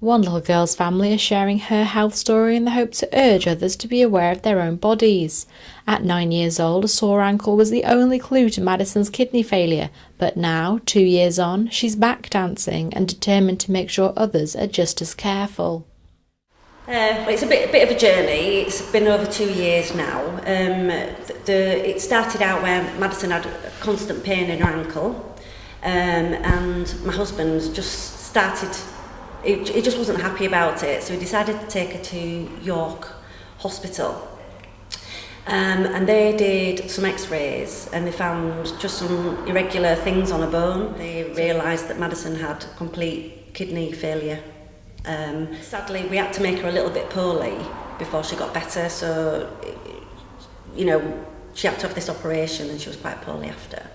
One little girl's family is sharing her health story in the hope to urge others to be aware of their own bodies. At 9 years old, a sore ankle was the only clue to Madison's kidney failure, but now, 2 years on, she's back dancing and determined to make sure others are just as careful. Well, it's a bit of a journey. It's been over 2 years now. It started out where Madison had constant pain in her ankle, and my husband just started. He just wasn't happy about it, so he decided to take her to York Hospital. And they did some x-rays and they found just some irregular things on her bone. They realised that Madison had complete kidney failure. Sadly, we had to make her a little bit poorly before she got better, so, she had to have this operation and she was quite poorly after.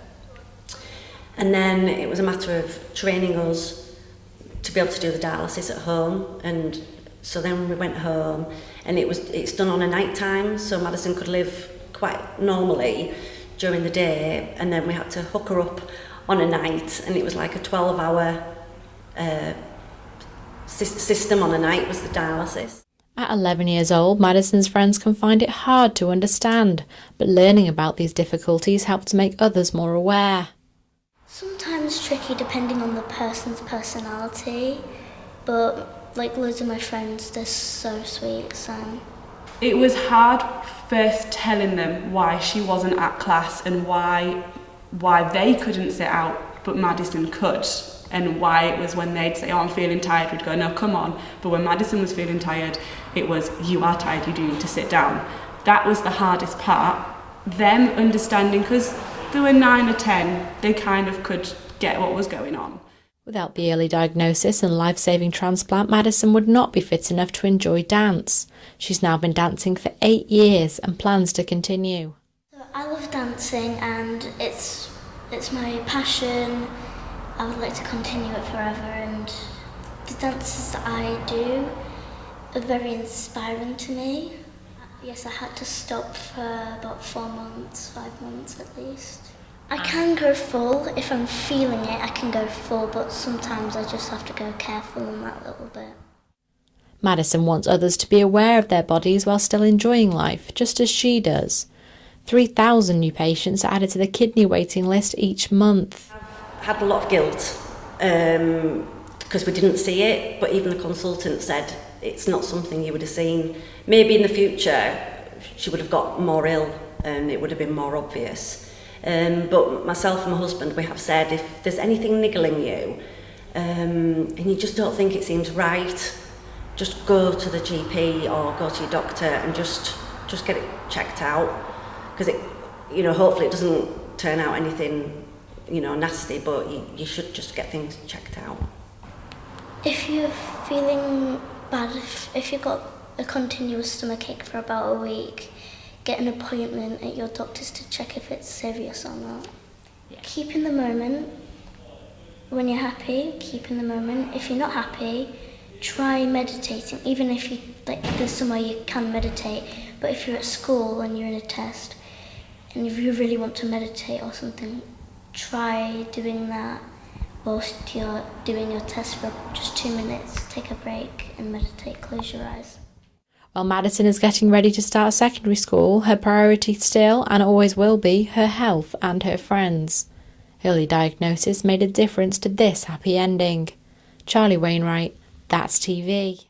And then it was a matter of training us to be able to do the dialysis at home, and so then we went home and it's done on a night time, so Madison could live quite normally during the day, and then we had to hook her up on a night, and it was like a 12-hour system on a night was the dialysis. At 11 years old, Madison's friends can find it hard to understand, but learning about these difficulties helps make others more aware. Sometimes tricky depending on the person's personality, but loads of my friends, they're so sweet, so. It was hard first telling them why she wasn't at class and why they couldn't sit out but Madison could, and why it was when they'd say, "Oh, I'm feeling tired," we'd go, "No, come on." But when Madison was feeling tired, it was, "You are tired, you do need to sit down." That was the hardest part. Them understanding, because they were 9 or 10, they kind of could get what was going on. Without the early diagnosis and life-saving transplant, Madison would not be fit enough to enjoy dance. She's now been dancing for 8 years and plans to continue. So I love dancing and it's my passion. I would like to continue it forever, and the dances that I do are very inspiring to me. Yes, I had to stop for about 4 months, 5 months at least. I can go full. If I'm feeling it, I can go full, but sometimes I just have to go careful in that little bit. Madison wants others to be aware of their bodies while still enjoying life, just as she does. 3,000 new patients are added to the kidney waiting list each month. I've had a lot of guilt because we didn't see it, but even the consultant said it's not something you would have seen. Maybe in the future she would have got more ill and it would have been more obvious. But myself and my husband, we have said if there's anything niggling you and you just don't think it seems right, just go to the GP or go to your doctor and just get it checked out, because hopefully it doesn't turn out anything nasty, but you should just get things checked out. If you're feeling bad, if you've got a continuous stomachache for about a week, get an appointment at your doctor's to check if it's serious or not. Yeah. Keep in the moment. When you're happy, keep in the moment. If you're not happy, try meditating. Even if there's somewhere you can meditate, but if you're at school and you're in a test, and if you really want to meditate or something, try doing that whilst you're doing your test for just 2 minutes. Take a break and meditate, close your eyes. While Madison is getting ready to start secondary school, her priority still, and always will be, her health and her friends. Early diagnosis made a difference to this happy ending. Charlie Wainwright, That's TV.